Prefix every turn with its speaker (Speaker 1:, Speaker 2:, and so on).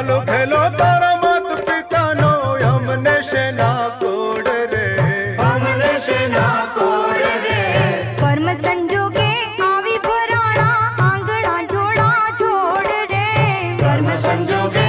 Speaker 1: હાલો ખેલો તારા માત પિતાનો અમને શેના કોડ રે,
Speaker 2: અમને શેના કોડ રે,
Speaker 3: કર્મ સંજોગે આવી ભરાણા આંગણા જોડા જોડ રે,
Speaker 2: કર્મ સંજોગે